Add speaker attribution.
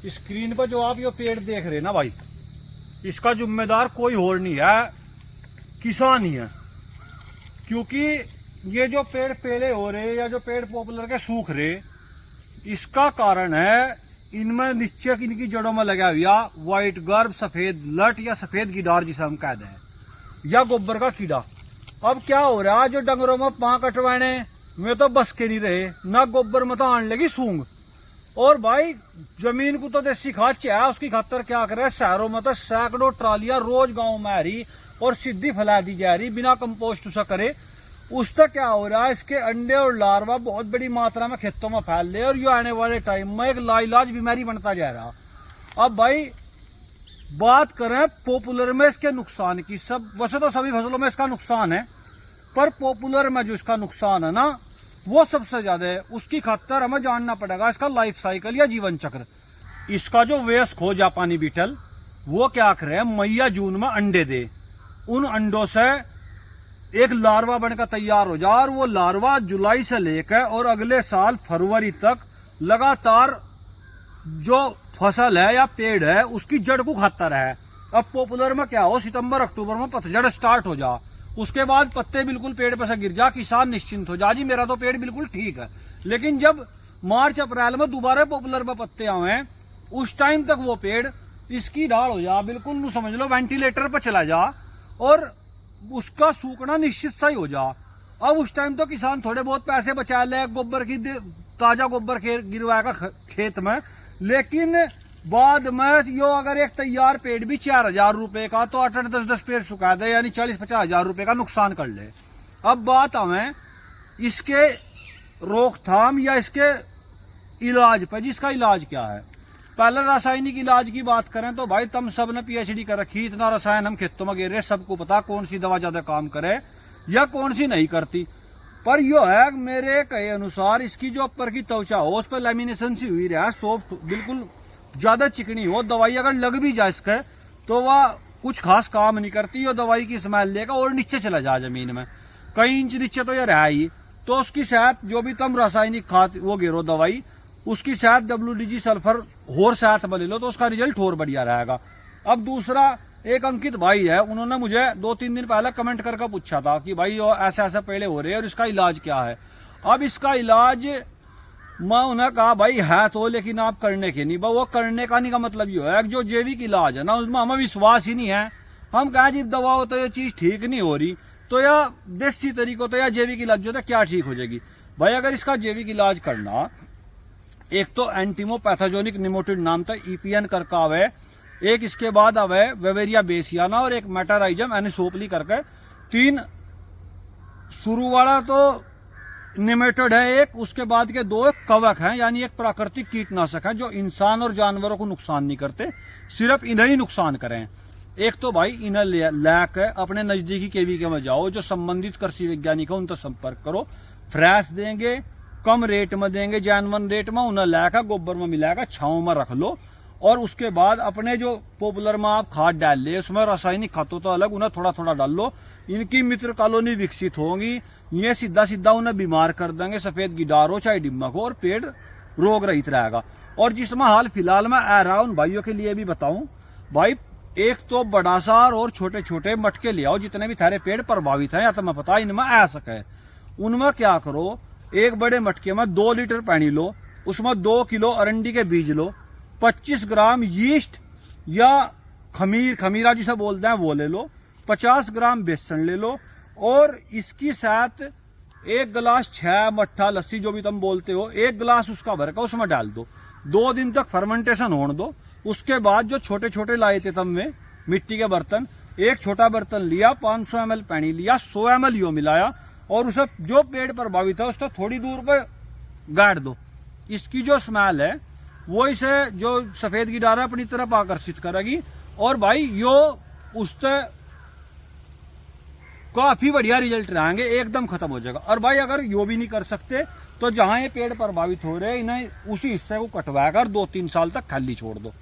Speaker 1: Screen पर जो आप ये पेड़ देख रहे हैं ना भाई, इसका जिम्मेदार कोई और नहीं है, किसान ही है। क्योंकि ये जो पेड़ पेले हो रहे या जो पेड़ पॉपुलर के सूख रहे, इसका कारण है इनमें नीचे इनकी जड़ों में लगा हुआ व्हाइट गर्भ, सफेद लट या सफेद गिडार जिसे हम कहते हैं, या गोबर का कीड़ा। अब क्या हो रहा है, जो डंगरों में पाँ कटवाने में तो बस के नहीं रहे, ना गोबर में तो आने लगी सूंग। और भाई जमीन को तो देसी खाद चाहिए, उसकी खातर क्या करे, शहरों में तो सैकड़ों ट्रालियां रोज गांव में आ रही और सीधी फैला दी जा रही बिना कंपोस्ट उसे करे। उससे क्या हो रहा है, इसके अंडे और लार्वा बहुत बड़ी मात्रा में खेतों में फैल रहे और ये आने वाले टाइम में एक लाइलाज बीमारी बनता जा रहा। अब भाई बात करें पॉपुलर में इसके नुकसान की, सब वैसे तो सभी फसलों में इसका नुकसान है, पर पॉपुलर में जो इसका नुकसान है ना वो सबसे ज्यादा है। उसकी खातर हमें जानना पड़ेगा इसका लाइफ साइकिल या जीवन चक्र। इसका जो वयस्क हो जापानी बीटल, वो क्या करे, मई या जून में अंडे दे, उन अंडों से एक लार्वा बनकर तैयार हो जाए और वो लार्वा जुलाई से लेकर और अगले साल फरवरी तक लगातार जो फसल है या पेड़ है उसकी जड़ को खाता रहे। अब पॉपुलर में क्या हो, सितंबर अक्टूबर में पतझड़ स्टार्ट हो जा, उसके बाद पत्ते बिल्कुल पेड़ पर से गिर जा, किसान निश्चिंत हो जा, जी मेरा तो पेड़ बिल्कुल ठीक है। लेकिन जब मार्च अप्रैल में दोबारा पॉपुलर में पत्ते आवे, उस टाइम तक वो पेड़ इसकी ढाल हो जा, बिल्कुल समझ लो वेंटिलेटर पर चला जा और उसका सूखना निश्चित सा ही हो जा। अब उस टाइम तो किसान थोड़े बहुत पैसे बचा ले, गोबर की ताजा गोबर गिरवाएगा खेत में, लेकिन बाद में यो अगर एक तैयार पेड़ भी 4,000 रुपए का तो 8-8, 10-10 पेड़ सुखा दे, यानी 40-50 हजार रुपए का नुकसान कर ले। अब बात हमें इसके रोकथाम या इसके इलाज पर, जिसका इलाज क्या है। पहले रासायनिक इलाज की बात करें तो भाई तुम सब ने पीएचडी कर रखी, इतना रसायन हम खेतों में गिर रहे, सबको पता कौन सी दवा ज्यादा काम करे या कौन सी नहीं करती। पर यो है मेरे कहे अनुसार इसकी जो ऊपर की त्वचा हो उस पर लेमिनेशन सी हुई रहा, सॉफ्ट बिल्कुल ज्यादा चिकनी हो, दवाई अगर लग भी जाए इसके तो वह कुछ खास काम नहीं करती। वो दवाई की स्मेल लेगा और नीचे चला जा जमीन में, कई इंच नीचे तो ये रहा ही। तो उसकी शायद जो भी तुम रासायनिक खाद वो गिरो दवाई, उसकी शायद WDG सल्फर और साथ में ले लो तो उसका रिजल्ट और बढ़िया रहेगा। अब दूसरा एक अंकित भाई है, उन्होंने मुझे 2-3 दिन पहले कमेंट करके पूछा था कि भाई ये ऐसे ऐसे पेड़े हो रहे हैं और इसका इलाज क्या है। अब इसका इलाज मैं उन्हें कहा भाई है तो, लेकिन आप करने के नहीं। वो करने का नहीं का मतलब ये है जो जैविक इलाज है ना उसमें हमें विश्वास ही नहीं है। हम कहें जी दवा हो तो ये चीज ठीक नहीं हो रही, तो या देसी तरीकों तो या जैविक इलाज जो है क्या ठीक हो जाएगी। भाई अगर इसका जैविक इलाज करना, एक तो एंटीमोपैथोजेनिक निमोटिड नाम था EPN करके आवे, एक इसके बाद आवे वेवेरिया बेसियाना और एक मेटाराइजम एनिसोपली करके, 3 शुरू वाला तो निमेटोड है एक, उसके बाद के 2 कवक हैं, यानी एक प्राकृतिक कीटनाशक है जो इंसान और जानवरों को नुकसान नहीं करते, सिर्फ इन्हें ही नुकसान करें। एक तो भाई इन्हें लाकर अपने नजदीकी केवीके में जाओ, जो संबंधित कृषि वैज्ञानिक है उनसे संपर्क करो, फ्रेश देंगे, कम रेट में देंगे, जैनवन रेट में, उन्हें लाकर गोबर में मिलाकर छाँव में रख लो। और उसके बाद अपने जो पॉपुलर में आप खाद डाल ले, उसमें रासायनिक खादों तो अलग, उन्हें थोड़ा थोड़ा डाल लो। इनकी मित्र कॉलोनी विकसित होंगी, ये सीधा सीधा उन्हें बीमार कर देंगे, सफेद गिडार हो चाहे डिम्मक हो, और पेड़ रोग रहित रहेगा। और जिसमें हाल फिलहाल में आ रहा उन भाइयों के लिए भी बताऊं भाई, एक तो बड़ा सार और छोटे छोटे मटके ले आओ, जितने भी थारे पेड़ प्रभावित है या तो मैं पता इनमें आ सके। उनमें क्या करो, एक बड़े मटके में 2 लीटर पानी लो, उसमें 2 किलो अरंडी के बीज लो, 25 ग्राम यीस्ट या खमीरा जिसे बोलते हैं वो ले लो, 50 ग्राम बेसन ले लो, और इसकी साथ 1 गिलास 6 मट्ठा लस्सी जो भी तुम बोलते हो, 1 गिलास उसका भर का उसमें डाल दो, 2 दिन तक फर्मेंटेशन होने दो। उसके बाद जो छोटे छोटे लाए थे तुम में मिट्टी के बर्तन, एक छोटा बर्तन लिया, 500 ml पानी लिया, 100 ml यो मिलाया और उसे जो पेड़ प्रभावित है उसको थोड़ी दूर पर गाड़ दो। इसकी जो स्मेल है वो इसे जो सफेद गिडार है अपनी तरफ आकर्षित करेगी और भाई यो उससे काफी बढ़िया रिजल्ट रहेंगे, एकदम खत्म हो जाएगा। और भाई अगर यो भी नहीं कर सकते तो जहां ये पेड़ प्रभावित हो रहे हैं इन्हें उसी हिस्से को कटवा कर 2-3 साल तक खाली छोड़ दो।